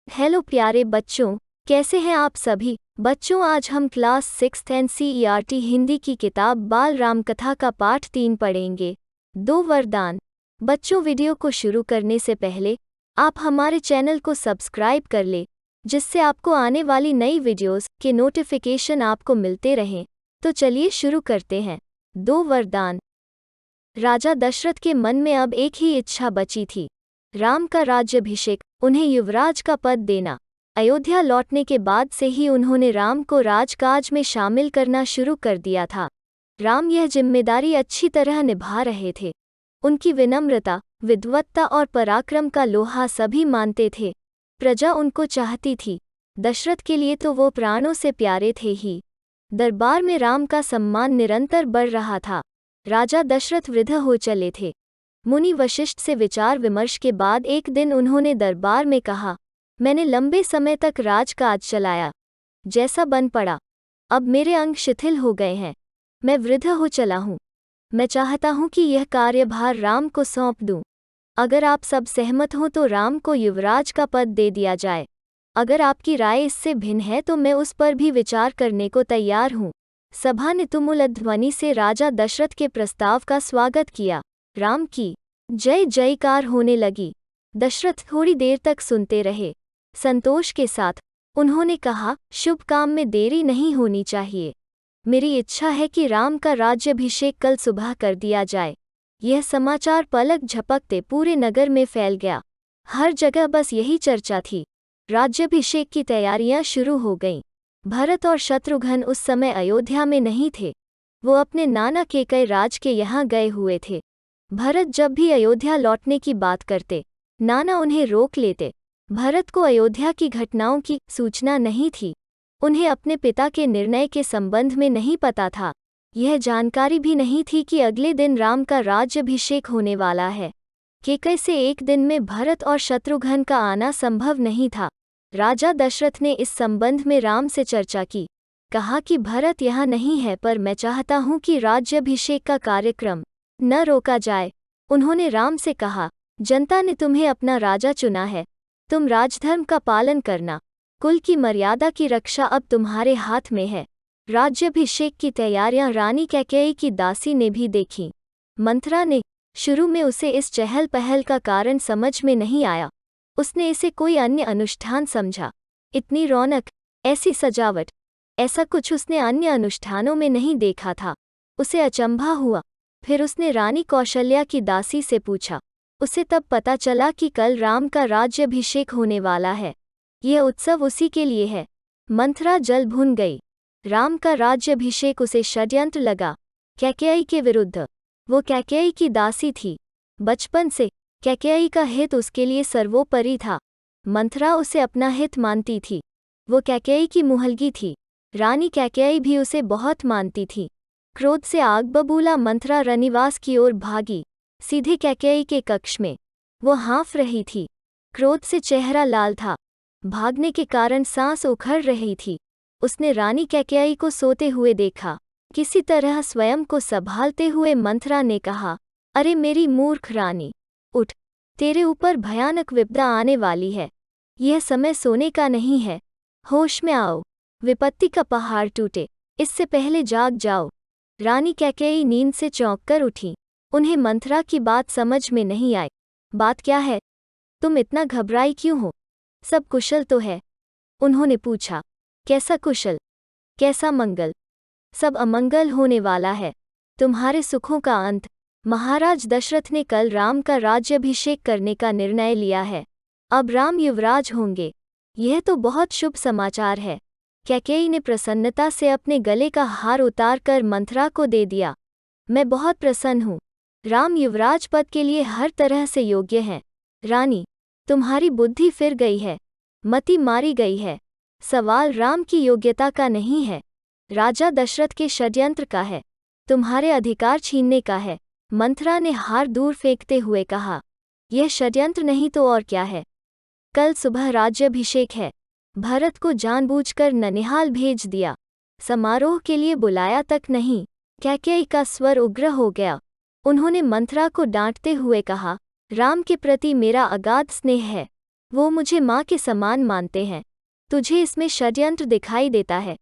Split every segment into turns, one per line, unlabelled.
Hello प्यारे बच्चों, कैसे हैं आप सभी। बच्चों, आज हम क्लास 6th NCERT हिंदी की किताब बाल राम कथा का पाठ 3 पढ़ेंगे। 2 वरदान। बच्चों, वीडियो को शुरू करने से पहले आप हमारे चैनल को सब्सक्राइब कर ले, जिससे आपको आने वाली नई वीडियोस के नोटिफिकेशन आपको मिलते रहें। तो चलिए शुरू करते हैं। 2 वरदान। राजा दशरथ के मन में अब एक ही इच्छा बची थी, राम का राज्याभिषेक, उन्हें युवराज का पद देना। अयोध्या लौटने के बाद से ही उन्होंने राम को राजकाज में शामिल करना शुरू कर दिया था। राम यह जिम्मेदारी अच्छी तरह निभा रहे थे। उनकी विनम्रता, विद्वत्ता और पराक्रम का लोहा सभी मानते थे। प्रजा उनको चाहती थी। दशरथ के लिए तो वो प्राणों से प्यारे थे ही। दरबार में राम का सम्मान निरंतर बढ़ रहा था। राजा दशरथ वृद्ध हो चले थे। मुनि वशिष्ठ से विचार विमर्श के बाद एक दिन उन्होंने दरबार में कहा, मैंने लंबे समय तक राजकाज चलाया, जैसा बन पड़ा। अब मेरे अंग शिथिल हो गए हैं, मैं वृद्ध हो चला हूँ। मैं चाहता हूँ कि यह कार्यभार राम को सौंप दूँ। अगर आप सब सहमत हों तो राम को युवराज का पद दे दिया जाए। अगर आपकी राय इससे भिन्न है तो मैं उस पर भी विचार करने को तैयार हूँ। सभा ने तुमुल ध्वनि से राजा दशरथ के प्रस्ताव का स्वागत किया। राम की जय जयकार होने लगी। दशरथ थोड़ी देर तक सुनते रहे। संतोष के साथ उन्होंने कहा, शुभ काम में देरी नहीं होनी चाहिए। मेरी इच्छा है कि राम का राज्याभिषेक कल सुबह कर दिया जाए। यह समाचार पलक झपकते पूरे नगर में फैल गया। हर जगह बस यही चर्चा थी। राज्याभिषेक की तैयारियां शुरू हो गईं। भरत और शत्रुघ्न उस समय अयोध्या में नहीं थे। वो अपने नाना केकई राज के यहाँ गए हुए थे। भरत जब भी अयोध्या लौटने की बात करते, नाना उन्हें रोक लेते। भरत को अयोध्या की घटनाओं की सूचना नहीं थी। उन्हें अपने पिता के निर्णय के संबंध में नहीं पता था। यह जानकारी भी नहीं थी कि अगले दिन राम का राज्याभिषेक होने वाला है। केकई से एक दिन में भरत और शत्रुघ्न का आना संभव नहीं था। राजा दशरथ ने इस संबंध में राम से चर्चा की। कहा कि भरत यहाँ नहीं है, पर मैं चाहता हूँ कि राज्याभिषेक का कार्यक्रम न रोका जाए। उन्होंने राम से कहा, जनता ने तुम्हें अपना राजा चुना है, तुम राजधर्म का पालन करना। कुल की मर्यादा की रक्षा अब तुम्हारे हाथ में है। राज्याभिषेक की तैयारियां रानी कैकेयी की दासी ने भी देखीं। मंथरा ने शुरू में उसे इस चहल पहल का कारण समझ में नहीं आया। उसने इसे कोई अन्य अनुष्ठान समझा। इतनी रौनक, ऐसी सजावट, ऐसा कुछ उसने अन्य अनुष्ठानों में नहीं देखा था। उसे अचंभा हुआ। फिर उसने रानी कौशल्या की दासी से पूछा। उसे तब पता चला कि कल राम का राज्याभिषेक होने वाला है। यह उत्सव उसी के लिए है। मंथरा जल भुन गई। राम का राज्याभिषेक उसे षड्यंत्र लगा, कैकेयी के विरुद्ध। वो कैकेयी की दासी थी। बचपन से कैकेयी का हित उसके लिए सर्वोपरि था। मंथरा उसे अपना हित मानती थी। वो कैकेयी की मुहलगी थी। रानी कैकेयी भी उसे बहुत मानती थी। क्रोध से आग बबूला मंथरा रनिवास की ओर भागी, सीधे कैकेयी के कक्ष में। वो हाँफ रही थी। क्रोध से चेहरा लाल था। भागने के कारण सांस उखड़ रही थी। उसने रानी कैकेयी को सोते हुए देखा। किसी तरह स्वयं को संभालते हुए मंथरा ने कहा, अरे मेरी मूर्ख रानी, उठ, तेरे ऊपर भयानक विपदा आने वाली है। यह समय सोने का नहीं है। होश में आओ, विपत्ति का पहाड़ टूटे, इससे पहले जाग जाओ। रानी कैकेयी नींद से चौंक कर उठी। उन्हें मंथरा की बात समझ में नहीं आई। बात क्या है? तुम इतना घबराई क्यों हो? सब कुशल तो है? उन्होंने पूछा। कैसा कुशल? कैसा मंगल? सब अमंगल होने वाला है। तुम्हारे सुखों का अंत। महाराज दशरथ ने कल राम का राज्याभिषेक करने का निर्णय लिया है। अब राम युवराज होंगे। यह तो बहुत शुभ समाचार है। कैकेयी ने प्रसन्नता से अपने गले का हार उतार कर मंथरा को दे दिया। मैं बहुत प्रसन्न हूँ। राम युवराज पद के लिए हर तरह से योग्य हैं। रानी, तुम्हारी बुद्धि फिर गई है, मति मारी गई है। सवाल राम की योग्यता का नहीं है, राजा दशरथ के षड्यंत्र का है, तुम्हारे अधिकार छीनने का है। मंथरा ने हार दूर फेंकते हुए कहा, यह षड्यंत्र नहीं तो और क्या है। कल सुबह राज्याभिषेक है। भरत को जानबूझकर ननिहाल भेज दिया। समारोह के लिए बुलाया तक नहीं। कैकेयी का स्वर उग्र हो गया। उन्होंने मंथरा को डांटते हुए कहा, राम के प्रति मेरा अगाध स्नेह है। वो मुझे माँ के समान मानते हैं। तुझे इसमें षड्यंत्र दिखाई देता है?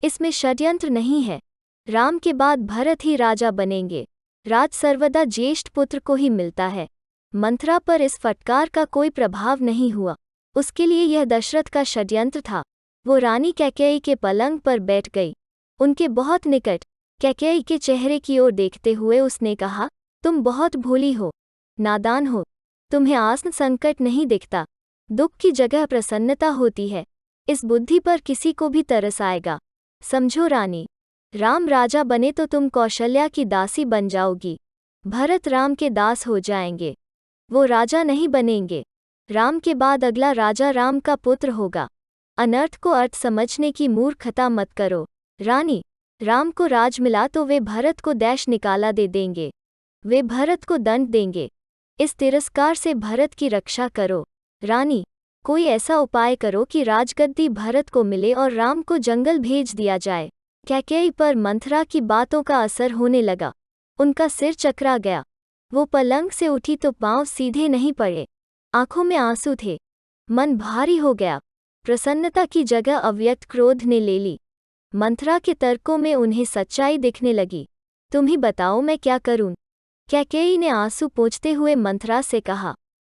इसमें षड्यंत्र नहीं है। राम के बाद भरत ही राजा बनेंगे। राज सर्वदा ज्येष्ठ पुत्र को ही मिलता है। मंथरा पर इस फटकार का कोई प्रभाव नहीं हुआ। उसके लिए यह दशरथ का षड्यंत्र था। वो रानी कैकेयी के पलंग पर बैठ गई। उनके बहुत निकट कैकेयी के चेहरे की ओर देखते हुए उसने कहा, तुम बहुत भोली हो, नादान हो। तुम्हें आसन संकट नहीं दिखता। दुख की जगह प्रसन्नता होती है। इस बुद्धि पर किसी को भी तरस आएगा। समझो रानी, राम राजा बने तो तुम कौशल्या की दासी बन जाओगी। भरत राम के दास हो जाएंगे। वो राजा नहीं बनेंगे। राम के बाद अगला राजा राम का पुत्र होगा। अनर्थ को अर्थ समझने की मूर्खता मत करो। रानी, राम को राज मिला तो वे भरत को दैश निकाला दे देंगे। वे भरत को दंड देंगे। इस तिरस्कार से भरत की रक्षा करो। रानी, कोई ऐसा उपाय करो कि राजगद्दी भरत को मिले और राम को जंगल भेज दिया जाए। कैकेयी पर मंथरा की बातों का असर होने लगा। उनका सिर चकरा गया। वो पलंग से उठी तो पांव सीधे नहीं पड़े। आंखों में आंसू थे। मन भारी हो गया। प्रसन्नता की जगह अव्यक्त क्रोध ने ले ली। मंथरा के तर्कों में उन्हें सच्चाई दिखने लगी। तुम ही बताओ मैं क्या करूं? कैकेयी ने आंसू पोंछते हुए मंथरा से कहा।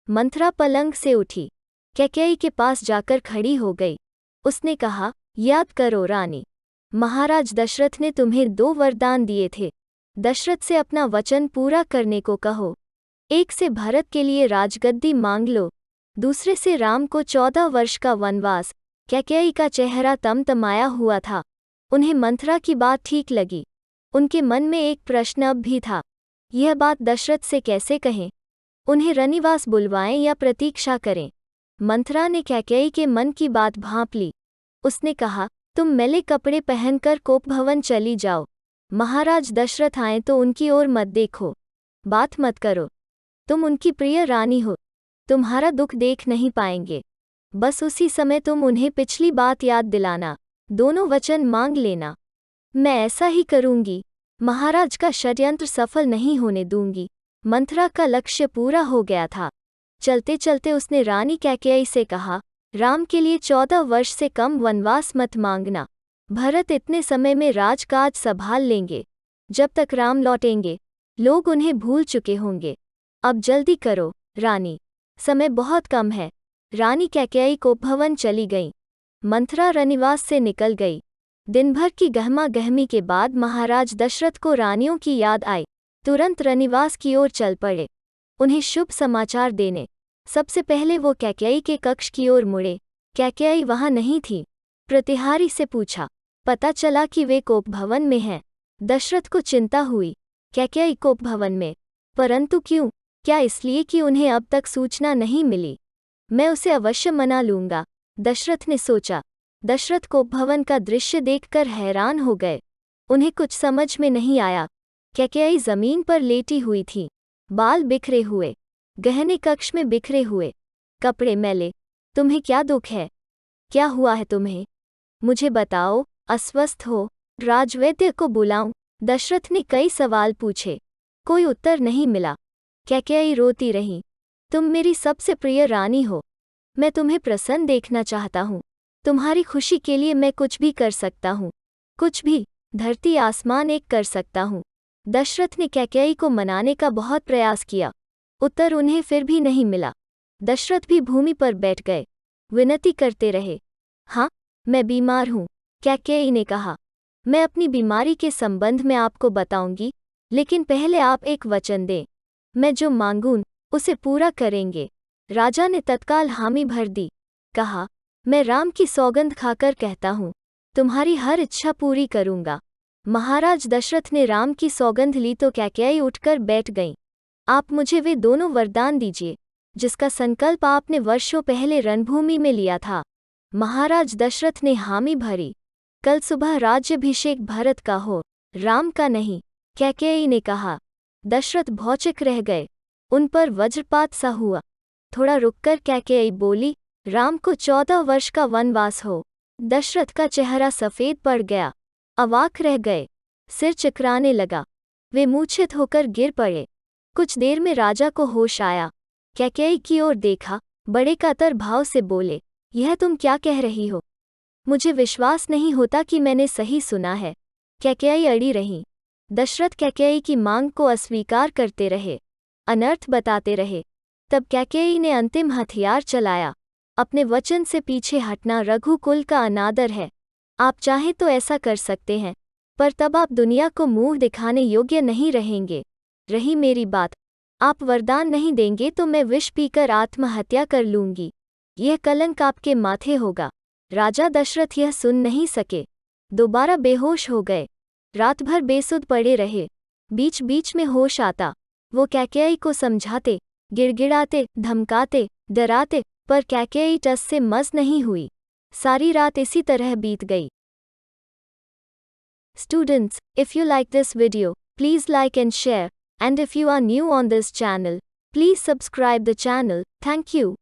मंथरा पलंग से उठी। कैकेयी के पास जाकर खड़ी हो गई। उसने कहा, याद करो रानी, महाराज दशरथ ने तुम्हें 2 वरदान दिए थे। दशरथ से अपना वचन पूरा करने को कहो। एक से भरत के लिए राजगद्दी मांग लो, दूसरे से राम को 14 वर्ष का वनवास। कैकेयी का चेहरा तमतमाया हुआ था। उन्हें मंथरा की बात ठीक लगी। उनके मन में एक प्रश्न अब भी था, यह बात दशरथ से कैसे कहें? उन्हें रनिवास बुलवाएं या प्रतीक्षा करें? मंथरा ने कैकेयी के मन की बात भांप ली। उसने कहा, तुम मैले कपड़े पहनकर कोपभवन चली जाओ। महाराज दशरथ आए तो उनकी ओर मत देखो। बात मत करो। तुम उनकी प्रिय रानी हो। तुम्हारा दुख देख नहीं पाएंगे। बस उसी समय तुम उन्हें पिछली बात याद दिलाना। दोनों वचन मांग लेना। मैं ऐसा ही करूंगी। महाराज का षड्यंत्र सफल नहीं होने दूंगी। मंथरा का लक्ष्य पूरा हो गया था। चलते चलते उसने रानी कैकेयी से कहा, राम के लिए 14 वर्ष से कम वनवास मत मांगना। भरत इतने समय में राजकाज संभाल लेंगे। जब तक राम लौटेंगे, लोग उन्हें भूल चुके होंगे। अब जल्दी करो रानी, समय बहुत कम है। रानी कैकेयी कोपभवन चली गईं। मंथरा रनिवास से निकल गई। दिन भर की गहमा गहमी के बाद महाराज दशरथ को रानियों की याद आई। तुरंत रनिवास की ओर चल पड़े, उन्हें शुभ समाचार देने। सबसे पहले वो कैकेयी के कक्ष की ओर मुड़े। कैकेयी वहां नहीं थी। प्रतिहारी से पूछा, पता चला कि वे कोपभवन में हैं। दशरथ को चिंता हुई। कैकेयी कोपभवन में? परंतु क्यों? क्या इसलिए कि उन्हें अब तक सूचना नहीं मिली? मैं उसे अवश्य मना लूंगा, दशरथ ने सोचा। दशरथ कोपभवन का दृश्य देखकर हैरान हो गए। उन्हें कुछ समझ में नहीं आया। कैकेयी जमीन पर लेटी हुई थी, बाल बिखरे हुए, गहने कक्ष में बिखरे हुए, कपड़े मैले। तुम्हें क्या दुख है? क्या हुआ है तुम्हें? मुझे बताओ। अस्वस्थ हो? राजवैद्य को बुलाऊं? दशरथ ने कई सवाल पूछे, कोई उत्तर नहीं मिला। कैकेयी रोती रही। तुम मेरी सबसे प्रिय रानी हो। मैं तुम्हें प्रसन्न देखना चाहता हूँ। तुम्हारी खुशी के लिए मैं कुछ भी कर सकता हूँ। कुछ भी, धरती आसमान एक कर सकता हूँ। दशरथ ने कैकेयी को मनाने का बहुत प्रयास किया। उत्तर उन्हें फिर भी नहीं मिला। दशरथ भी भूमि पर बैठ गए, विनती करते रहे। हाँ, मैं बीमार हूँ, कैकेयी ने कहा। मैं अपनी बीमारी के संबंध में आपको बताऊंगी, लेकिन पहले आप एक वचन दें। मैं जो मांगूं उसे पूरा करेंगे। राजा ने तत्काल हामी भर दी। कहा, मैं राम की सौगंध खाकर कहता हूँ, तुम्हारी हर इच्छा पूरी करूंगा। महाराज दशरथ ने राम की सौगंध ली तो कैकेयी उठकर बैठ गईं। आप मुझे वे दोनों वरदान दीजिए, जिसका संकल्प आपने वर्षों पहले रणभूमि में लिया था। महाराज दशरथ ने हामी भरी। कल सुबह राज्याभिषेक भरत का हो, राम का नहीं, कैकेयी ने कहा। दशरथ भौचक रह गए। उन पर वज्रपात सा हुआ। थोड़ा रुककर कैकेयी बोली, राम को 14 वर्ष का वनवास हो। दशरथ का चेहरा सफेद पड़ गया, अवाक रह गए, सिर चकराने लगा। वे मूर्छित होकर गिर पड़े। कुछ देर में राजा को होश आया। कैकेयी की ओर देखा, बड़े कातर भाव से बोले, यह तुम क्या कह रही हो? मुझे विश्वास नहीं होता कि मैंने सही सुना है। कैकेयी अड़ी रही। दशरथ कैकेयी की मांग को अस्वीकार करते रहे, अनर्थ बताते रहे। तब कैकेयी ने अंतिम हथियार चलाया। अपने वचन से पीछे हटना रघुकुल का अनादर है। आप चाहें तो ऐसा कर सकते हैं, पर तब आप दुनिया को मुंह दिखाने योग्य नहीं रहेंगे। रही मेरी बात, आप वरदान नहीं देंगे तो मैं विष पीकर आत्महत्या कर लूंगी। यह कलंक आपके माथे होगा। राजा दशरथ यह सुन नहीं सके, दोबारा बेहोश हो गए। रात भर बेसुध पड़े रहे। बीच बीच में होश आता, वो कैकेयी को समझाते, गिड़गिड़ाते, धमकाते, डराते, पर कैकेयी टस से मस नहीं हुई। सारी रात इसी तरह बीत गई। Students, if you like this video, please like and share, and if you are new on this channel, please subscribe the channel. Thank you.